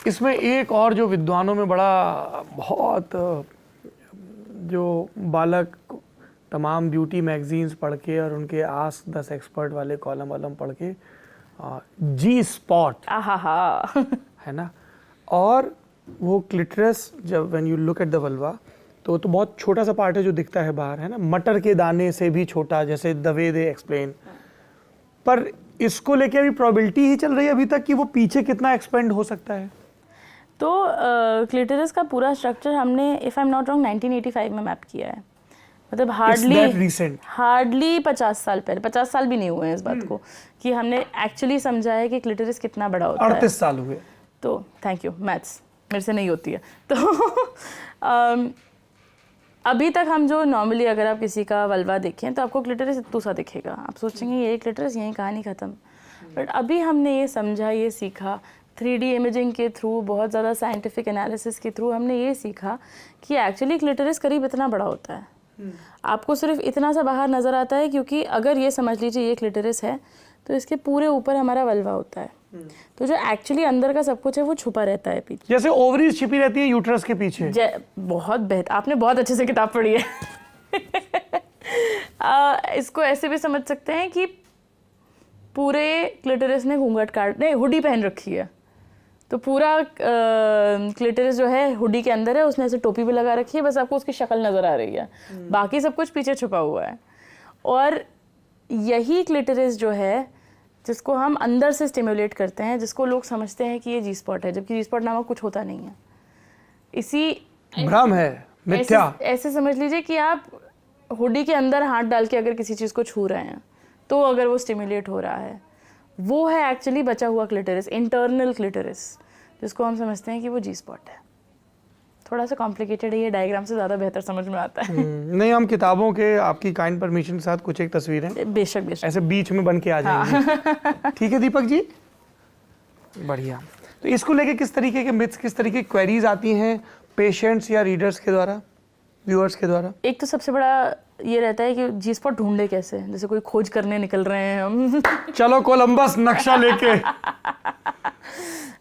इसमें एक और जो विद्वानों में बड़ा बहुत जो बालक तमाम ब्यूटी मैगजीन्स पढ़ के और उनके आस्क 10 एक्सपर्ट वाले कॉलम वालम पढ़ के जी स्पॉट है ना, और वो क्लिटरस जब when you look at the vulva तो बहुत छोटा सा पार्ट है जो दिखता है बाहर, है ना, मटर के दाने से भी छोटा, जैसे द वे दे एक्सप्लेन। पर इसको लेके अभी प्रोबेबिलिटी ही चल रही है अभी तक कि वो पीछे कितना एक्सपेंड हो सकता है। तो क्लिटरस का पूरा स्ट्रक्चर हमने if I am not wrong 1985 में मैप किया है, मतलब हार्डली 50 साल पहले, 50 साल भी नहीं हुए हैं इस बात को कि हमने एक्चुअली समझा है कि क्लिटरस कितना बड़ा होता है। 38 साल हुए। तो थैंक यू, मैथ्स मेरे से नहीं होती है। तो अभी तक हम जो नॉर्मली अगर आप किसी का वल्वा देखें तो आपको क्लिटरस इतना सा दिखेगा, आप सोचेंगे ये क्लिटरस, यही कहानी ख़त्म। बट अभी हमने ये समझा, ये सीखा 3D इमेजिंग के थ्रू, बहुत ज़्यादा साइंटिफिक एनालिसिस के थ्रू हमने ये सीखा कि एक्चुअली क्लिटरस करीब इतना बड़ा होता है। आपको सिर्फ इतना सा बाहर नज़र आता है क्योंकि अगर ये समझ लीजिए ये क्लिटरस है तो इसके पूरे ऊपर हमारा वल्वा होता है। तो जो एक्चुअली अंदर का सब कुछ है वो छुपा रहता है पीछे, जैसे ओवरीज छिपी रहती है यूट्रस के पीछे। बहुत बेहतर, आपने बहुत अच्छे से किताब पढ़ी है। इसको ऐसे भी समझ सकते हैं कि पूरे क्लिटरस ने घूंघट काट नहीं, हुडी पहन रखी है, तो पूरा क्लिटरस जो है हुडी के अंदर है, उसने ऐसे टोपी भी लगा रखी है, बस आपको उसकी शक्ल नज़र आ रही है, बाकी सब कुछ पीछे छुपा हुआ है। और यही क्लिटरस जो है जिसको हम अंदर से स्टिमुलेट करते हैं, जिसको लोग समझते हैं कि ये जी स्पॉट है, जबकि जी स्पॉट नामक कुछ होता नहीं है। इसी भ्रम है, मिथ्या। ऐसे समझ लीजिए कि आप हुडी के अंदर हाथ डाल के अगर किसी चीज़ को छू रहे हैं तो अगर वो स्टिमुलेट हो रहा है, वो है एक्चुअली बचा हुआ क्लिटरस, इंटरनल क्लिटरस, जिसको हम समझते हैं कि वो जी स्पॉट है। थोड़ा सा कॉम्प्लिकेटेड है, ये डायग्राम से ज़्यादा बेहतर समझ में आता है। नहीं, हम किताबों के आपकी काइंड परमिशन के साथ कुछ एक तस्वीरें बेशक ऐसे बीच में बन के आ जाएंगे। ठीक है दीपक जी, बढ़िया। तो इसको लेके किस तरीके के मिथ्स, किस तरीके की क्वेरीज आती हैं पेशेंट्स या रीडर्स के द्वारा, व्यूअर्स के द्वारा? एक तो सबसे बड़ा ये रहता है कि जी स्पॉट ढूंढे कैसे, जैसे कोई खोज करने निकल रहे हैं हम। चलो कोलंबस नक्शा लेके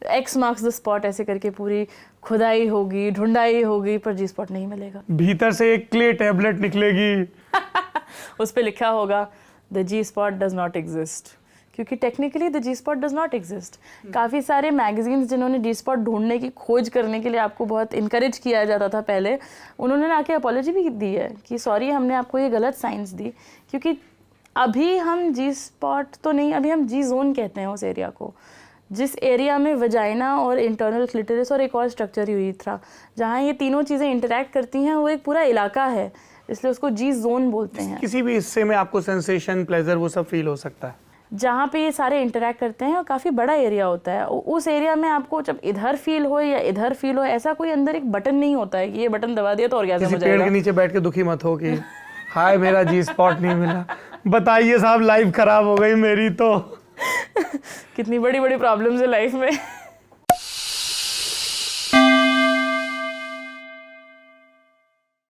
एक्स मार्क्स द स्पॉट ऐसे करके पूरी खुदाई होगी, ढूंढाई होगी, पर जी स्पॉट नहीं मिलेगा। भीतर से एक क्ले टैबलेट निकलेगी। उस पे लिखा होगा the G spot does not exist, क्योंकि technically the G spot does not exist. काफ़ी सारे मैगजीन्स जिन्होंने जी स्पॉट ढूंढने की खोज करने के लिए आपको बहुत इनकरेज किया जाता था पहले, उन्होंने आके अपॉलॉजी भी दी है कि सॉरी हमने आपको ये गलत साइंस दी, क्योंकि अभी हम जी स्पॉट तो नहीं, अभी हम जी जोन कहते हैं उस एरिया को, जिस एरिया में वजाइना और इंटरनल क्लिटरस और एक और स्ट्रक्चर यूरेथ्रा, जहाँ ये तीनों चीज़ें इंटरैक्ट करती हैं, वो एक पूरा इलाका है, इसलिए उसको जी जोन बोलते हैं। किसी भी हिस्से में आपको सेंसेशन, प्लेजर, वो सब फील हो सकता है जहाँ पे ये सारे इंटरैक्ट करते हैं, और काफ़ी बड़ा एरिया होता है। उस एरिया में आपको जब इधर फील हो या इधर फील हो, ऐसा कोई अंदर एक बटन नहीं होता है कि ये बटन दबा दिया तो और क्या हो जाएगा। पेड़ के नीचे बैठ के दुखी मत हो कि हाय मेरा जी स्पॉट नहीं मिला, बताइए साहब लाइफ खराब हो गई मेरी तो। कितनी बड़ी बड़ी प्रॉब्लम्स है लाइफ में।